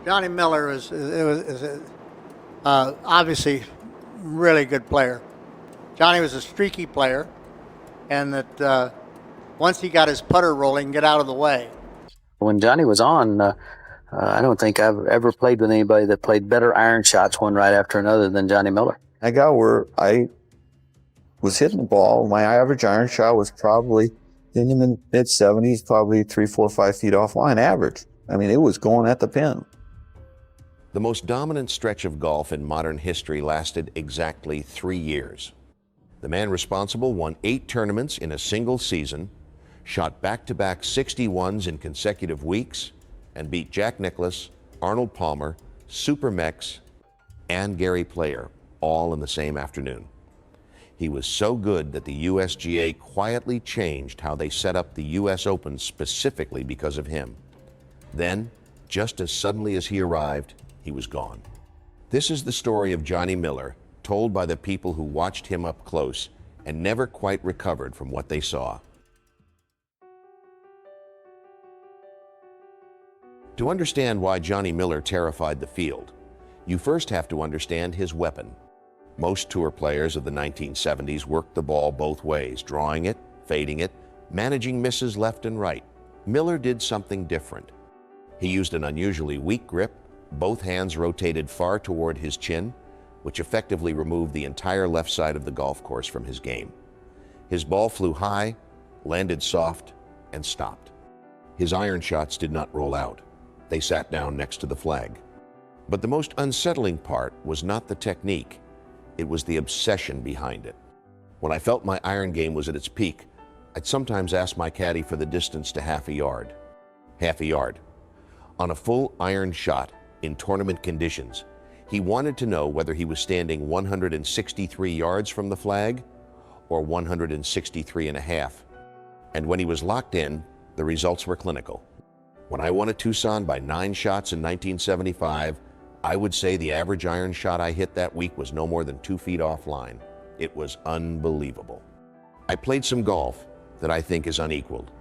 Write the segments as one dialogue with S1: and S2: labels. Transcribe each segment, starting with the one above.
S1: Johnny Miller is obviously really good player. Johnny was a streaky player, and that once he got his putter rolling, get out of the way.
S2: When Johnny was on, I don't think I've ever played with anybody that played better iron shots one right after another than Johnny Miller.
S3: I got where I was hitting the ball. My average iron shot was probably in the mid-70s, probably 3, 4, 5 feet offline average. I mean, it was going at the pin.
S4: The most dominant stretch of golf in modern history lasted exactly 3 years. The man responsible won 8 tournaments in a single season, shot back-to-back 61s in consecutive weeks, and beat Jack Nicklaus, Arnold Palmer, Super Mex, and Gary Player, all in the same afternoon. He was so good that the USGA quietly changed how they set up the US Open specifically because of him. Then, just as suddenly as he arrived, he was gone. This is the story of Johnny Miller, told by the people who watched him up close and never quite recovered from what they saw. To understand why Johnny Miller terrified the field, you first have to understand his weapon. Most tour players of the 1970s worked the ball both ways, drawing it, fading it, managing misses left and right. Miller did something different. He used an unusually weak grip, both hands rotated far toward his chin, which effectively removed the entire left side of the golf course from his game. His ball flew high, landed soft, and stopped. His iron shots did not roll out. They sat down next to the flag. But the most unsettling part was not the technique. It was the obsession behind it. When I felt my iron game was at its peak, I'd sometimes ask my caddy for the distance to half a yard. Half a yard. On a full iron shot in tournament conditions, he wanted to know whether he was standing 163 yards from the flag or 163 and a half. And when he was locked in, the results were clinical. When I won at Tucson by 9 shots in 1975, I would say the average iron shot I hit that week was no more than 2 feet offline. It was unbelievable. I played some golf that I think is unequaled.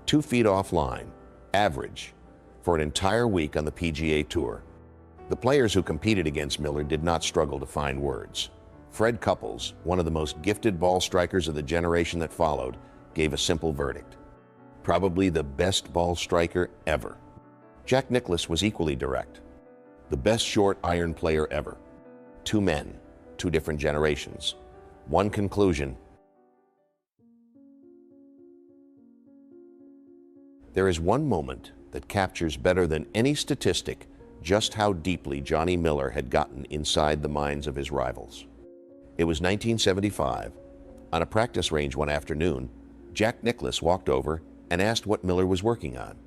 S4: 2 feet offline, average, for an entire week on the PGA Tour. The players who competed against Miller did not struggle to find words. Fred Couples, one of the most gifted ball strikers of the generation that followed, gave a simple verdict. Probably the best ball striker ever. Jack Nicklaus was equally direct. The best short iron player ever. 2 men, 2 different generations. One conclusion. There is one moment that captures better than any statistic just how deeply Johnny Miller had gotten inside the minds of his rivals. It was 1975. On a practice range one afternoon, Jack Nicklaus walked over and asked what Miller was working on.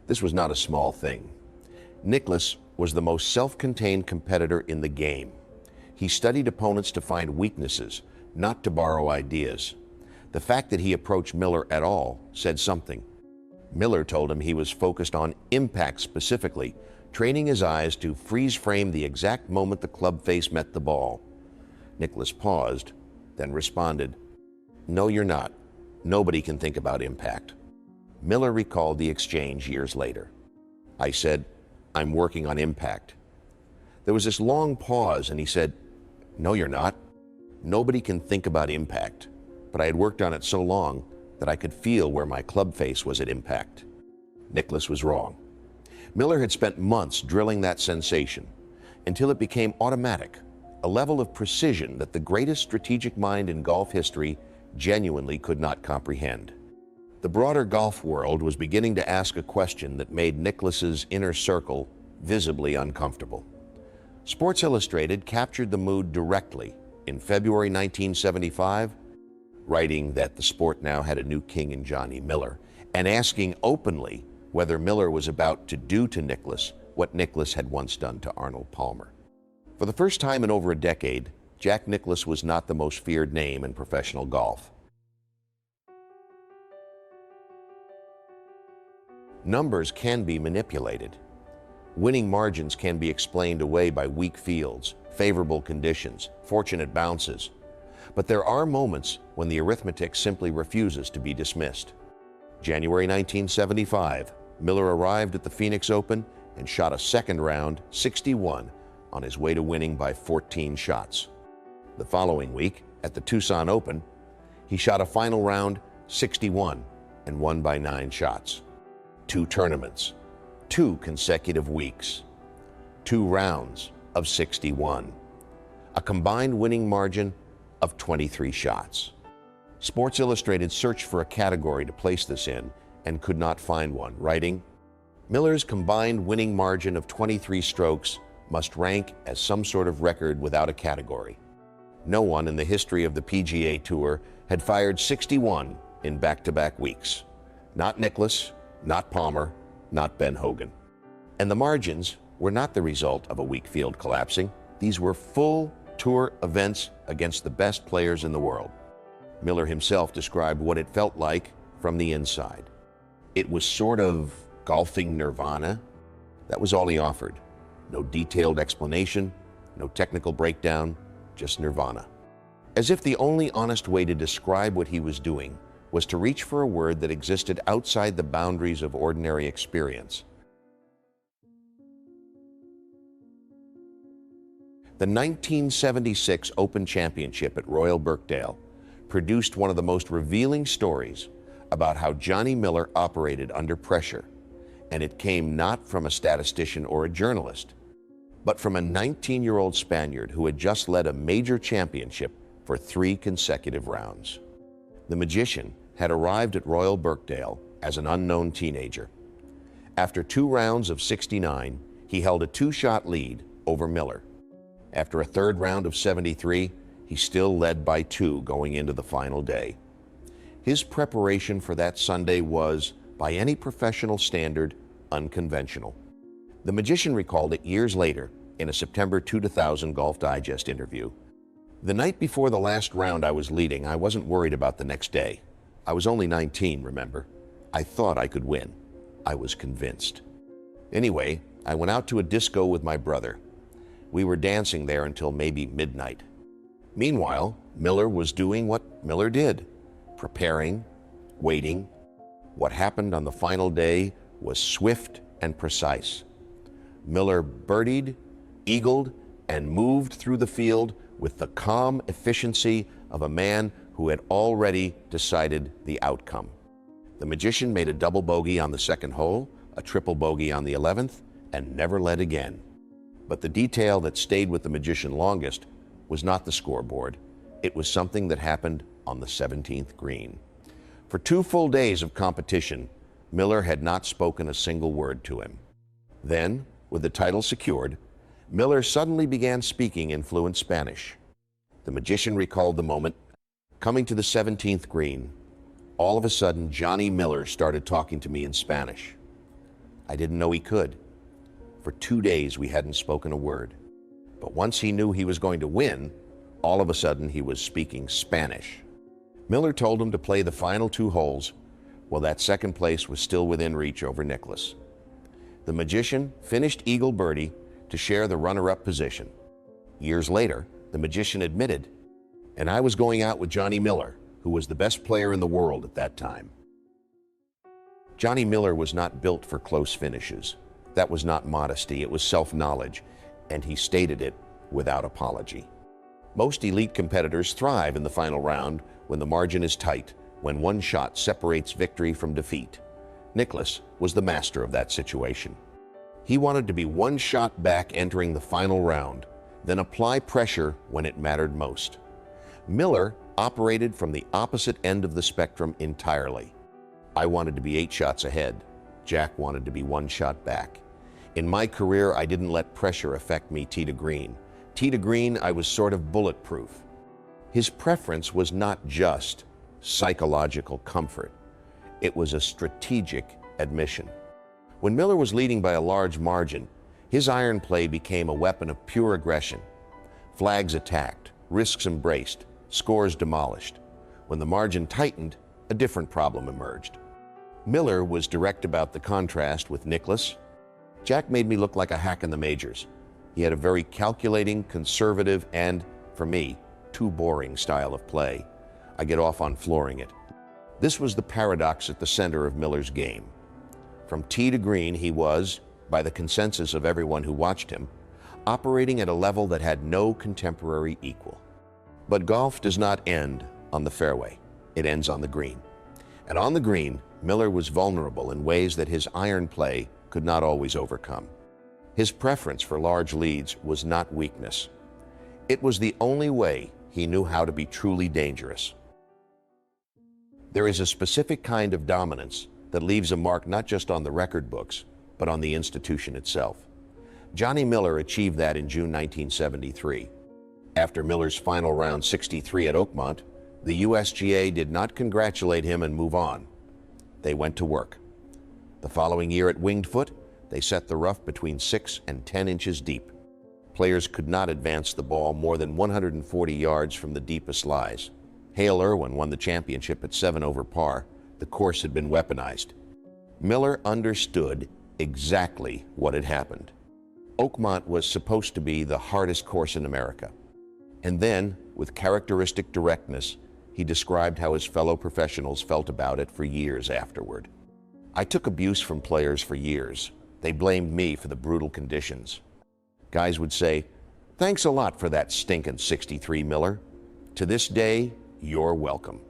S4: This was not a small thing. Nicklaus was the most self-contained competitor in the game. He studied opponents to find weaknesses, not to borrow ideas. The fact that he approached Miller at all said something. Miller told him he was focused on impact specifically, training his eyes to freeze frame the exact moment the club face met the ball. Nicklaus paused, then responded, "No, you're not. Nobody can think about impact." Miller recalled the exchange years later. I said, "I'm working on impact." There was this long pause, and he said, "No, you're not. Nobody can think about impact." But I had worked on it so long that I could feel where my club face was at impact. Nicklaus was wrong. Miller had spent months drilling that sensation until it became automatic, a level of precision that the greatest strategic mind in golf history genuinely could not comprehend. The broader golf world was beginning to ask a question that made Nicklaus's inner circle visibly uncomfortable. Sports Illustrated captured the mood directly in February 1975, writing that the sport now had a new king in Johnny Miller, and asking openly whether Miller was about to do to Nicklaus what Nicklaus had once done to Arnold Palmer. For the first time in over a decade, Jack Nicklaus was not the most feared name in professional golf. Numbers can be manipulated. Winning margins can be explained away by weak fields, favorable conditions, fortunate bounces. But there are moments when the arithmetic simply refuses to be dismissed. January 1975, Miller arrived at the Phoenix Open and shot a second round 61 on his way to winning by 14 shots. The following week, at the Tucson Open, he shot a final round 61 and won by 9 shots. 2 tournaments, 2 consecutive weeks, 2 rounds of 61, a combined winning margin of 23 shots. Sports Illustrated searched for a category to place this in and could not find one, writing, "Miller's combined winning margin of 23 strokes must rank as some sort of record without a category. No one in the history of the PGA Tour had fired 61 in back-to-back weeks. Not Nicklaus, not Palmer, not Ben Hogan." And the margins were not the result of a weak field collapsing. These were full tour events against the best players in the world. Miller himself described what it felt like from the inside. It was sort of golfing nirvana. That was all he offered. No detailed explanation, no technical breakdown, just nirvana. As if the only honest way to describe what he was doing was to reach for a word that existed outside the boundaries of ordinary experience. The 1976 Open Championship at Royal Birkdale produced one of the most revealing stories about how Johnny Miller operated under pressure, and it came not from a statistician or a journalist, but from a 19-year-old Spaniard who had just led a major championship for 3 consecutive rounds. The magician had arrived at Royal Birkdale as an unknown teenager. After 2 rounds of 69, he held a 2-shot lead over Miller. After a 3rd round of 73, he still led by 2 going into the final day. His preparation for that Sunday was, by any professional standard, unconventional. The magician recalled it years later in a September 2000 Golf Digest interview. "The night before the last round I was leading, I wasn't worried about the next day. I was only 19, remember? I thought I could win. I was convinced. Anyway, I went out to a disco with my brother. We were dancing there until maybe midnight. Meanwhile, Miller was doing what Miller did, preparing, waiting. What happened on the final day was swift and precise. Miller birdied, eagled, and moved through the field with the calm efficiency of a man who had already decided the outcome. The magician made a double bogey on the 2nd hole, a triple bogey on the 11th, and never led again. But the detail that stayed with the magician longest was not the scoreboard. It was something that happened on the 17th green. For 2 full days of competition, Miller had not spoken a single word to him. Then, with the title secured, Miller suddenly began speaking in fluent Spanish. The magician recalled the moment. Coming to the 17th green, all of a sudden Johnny Miller started talking to me in Spanish. I didn't know he could. For 2 days we hadn't spoken a word. But once he knew he was going to win, all of a sudden he was speaking Spanish. Miller told him to play the final 2 holes, while that 2nd place was still within reach over Nicklaus. The magician finished eagle birdie to share the runner-up position. Years later, the magician admitted, "And I was going out with Johnny Miller, who was the best player in the world at that time." Johnny Miller was not built for close finishes. That was not modesty, it was self-knowledge, and he stated it without apology. Most elite competitors thrive in the final round when the margin is tight, when 1 shot separates victory from defeat. Nicklaus was the master of that situation. He wanted to be 1 shot back entering the final round, then apply pressure when it mattered most. Miller operated from the opposite end of the spectrum entirely. I wanted to be 8 shots ahead. Jack wanted to be 1 shot back. In my career, I didn't let pressure affect me tee to green. Tee to green, I was sort of bulletproof. His preference was not just psychological comfort. It was a strategic admission. When Miller was leading by a large margin, his iron play became a weapon of pure aggression. Flags attacked, risks embraced, scores demolished. When the margin tightened, a different problem emerged. Miller was direct about the contrast with Nicklaus. Jack made me look like a hack in the majors. He had a very calculating, conservative, and, for me, too boring style of play. I get off on flooring it. This was the paradox at the center of Miller's game. From tee to green, he was, by the consensus of everyone who watched him, operating at a level that had no contemporary equal. But golf does not end on the fairway. It ends on the green. And on the green, Miller was vulnerable in ways that his iron play could not always overcome. His preference for large leads was not weakness. It was the only way he knew how to be truly dangerous. There is a specific kind of dominance that leaves a mark not just on the record books, but on the institution itself. Johnny Miller achieved that in June 1973. After Miller's final round 63 at Oakmont, the USGA did not congratulate him and move on. They went to work. The following year at Winged Foot, they set the rough between 6 and 10 inches deep. Players could not advance the ball more than 140 yards from the deepest lies. Hale Irwin won the championship at 7 over par. The course had been weaponized. Miller understood exactly what had happened. Oakmont was supposed to be the hardest course in America. And then, with characteristic directness, he described how his fellow professionals felt about it for years afterward. I took abuse from players for years. They blamed me for the brutal conditions. Guys would say, "Thanks a lot for that stinkin' 63, Miller. To this day, you're welcome."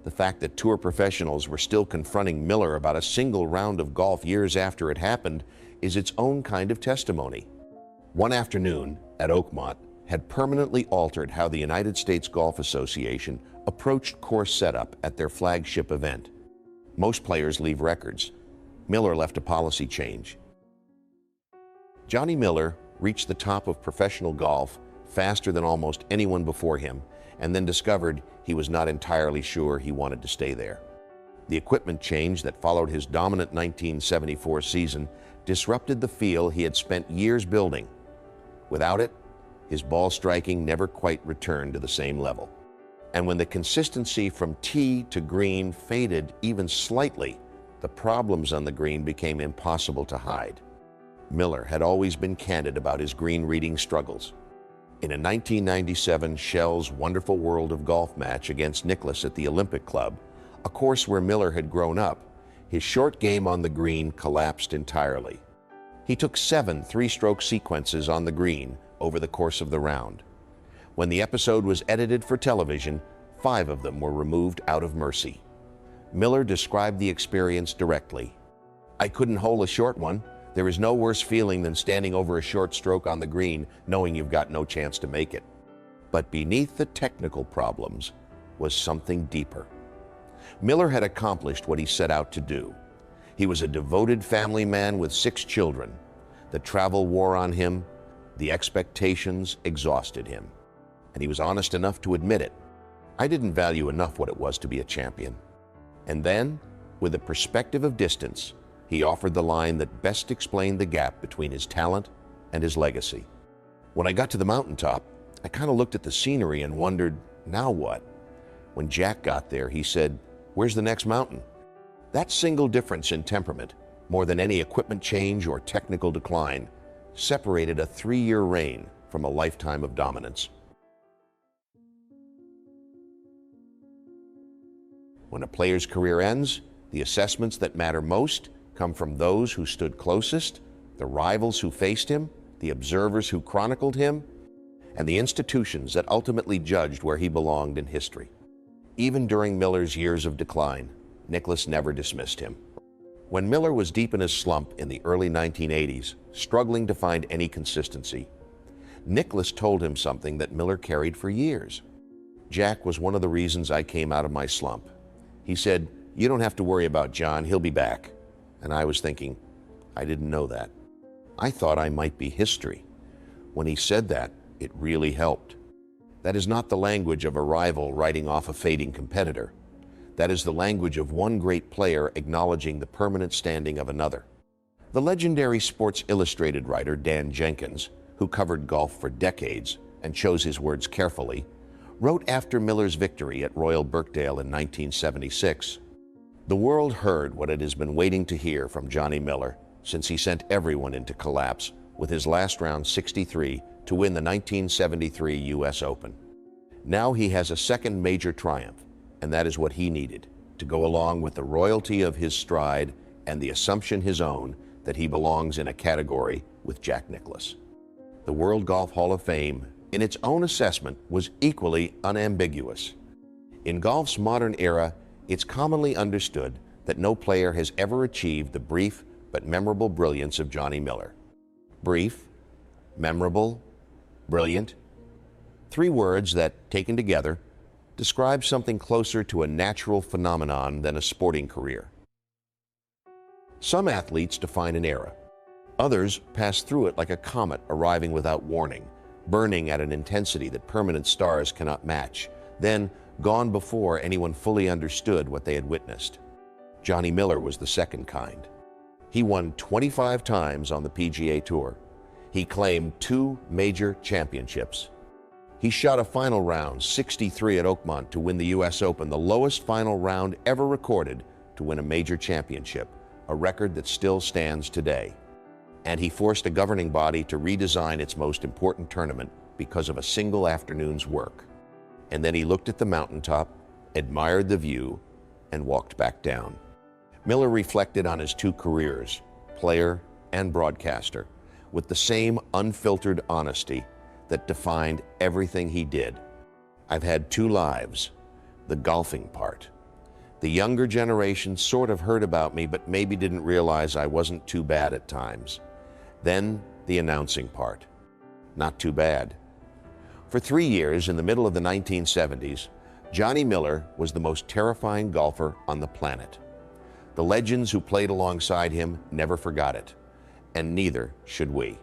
S4: The fact that tour professionals were still confronting Miller about a single round of golf years after it happened is its own kind of testimony. One afternoon at Oakmont had permanently altered how the United States Golf Association approached course setup at their flagship event. Most players leave records. Miller left a policy change. Johnny Miller reached the top of professional golf faster than almost anyone before him, and then discovered he was not entirely sure he wanted to stay there. The equipment change that followed his dominant 1974 season disrupted the feel he had spent years building. Without it, his ball striking never quite returned to the same level. And when the consistency from tee to green faded even slightly, the problems on the green became impossible to hide. Miller had always been candid about his green reading struggles. In a 1997 Shell's Wonderful World of Golf match against Nicklaus at the Olympic Club, a course where Miller had grown up, his short game on the green collapsed entirely. He took 7 three-stroke sequences on the green over the course of the round. When the episode was edited for television, 5 of them were removed out of mercy. Miller described the experience directly. "I couldn't hole a short one. There is no worse feeling than standing over a short stroke on the green knowing you've got no chance to make it." But beneath the technical problems was something deeper. Miller had accomplished what he set out to do. He was a devoted family man with 6 children. The travel wore on him. The expectations exhausted him. And he was honest enough to admit it. "I didn't value enough what it was to be a champion." And then, with a perspective of distance, he offered the line that best explained the gap between his talent and his legacy. "When I got to the mountaintop, I kind of looked at the scenery and wondered, now what? When Jack got there, he said, 'Where's the next mountain?' That single difference in temperament, more than any equipment change or technical decline, separated a 3-year reign from a lifetime of dominance." When a player's career ends, the assessments that matter most come from those who stood closest, the rivals who faced him, the observers who chronicled him, and the institutions that ultimately judged where he belonged in history. Even during Miller's years of decline, Nicklaus never dismissed him. When Miller was deep in his slump in the early 1980s, struggling to find any consistency, Nicklaus told him something that Miller carried for years. "Jack was one of the reasons I came out of my slump. He said, 'You don't have to worry about John, he'll be back.' And I was thinking, I didn't know that. I thought I might be history. When he said that, it really helped. That is not the language of a rival writing off a fading competitor. That is the language of one great player acknowledging the permanent standing of another." The legendary Sports Illustrated writer Dan Jenkins, who covered golf for decades and chose his words carefully, wrote after Miller's victory at Royal Birkdale in 1976, "The world heard what it has been waiting to hear from Johnny Miller since he sent everyone into collapse with his last round 63 to win the 1973 U.S. Open. Now he has a second major triumph, and that is what he needed to go along with the royalty of his stride and the assumption his own that he belongs in a category with Jack Nicklaus. The World Golf Hall of Fame, in its own assessment, was equally unambiguous. In golf's modern era, it's commonly understood that no player has ever achieved the brief but memorable brilliance of Johnny Miller. Brief, memorable, brilliant. Three words that, taken together, describe something closer to a natural phenomenon than a sporting career. Some athletes define an era. Others pass through it like a comet arriving without warning, burning at an intensity that permanent stars cannot match, then gone before anyone fully understood what they had witnessed. Johnny Miller was the second kind. He won 25 times on the PGA Tour. He claimed 2 major championships. He shot a final round 63 at Oakmont to win the U.S. Open, the lowest final round ever recorded to win a major championship, a record that still stands today. And he forced a governing body to redesign its most important tournament because of a single afternoon's work. And then he looked at the mountaintop, admired the view, and walked back down. Miller reflected on his 2 careers, player and broadcaster, with the same unfiltered honesty that defined everything he did. I've had 2 lives, the golfing part. The younger generation sort of heard about me, but maybe didn't realize I wasn't too bad at times. Then the announcing part. Not too bad. For 3 years, in the middle of the 1970s, Johnny Miller was the most terrifying golfer on the planet. The legends who played alongside him never forgot it, and neither should we.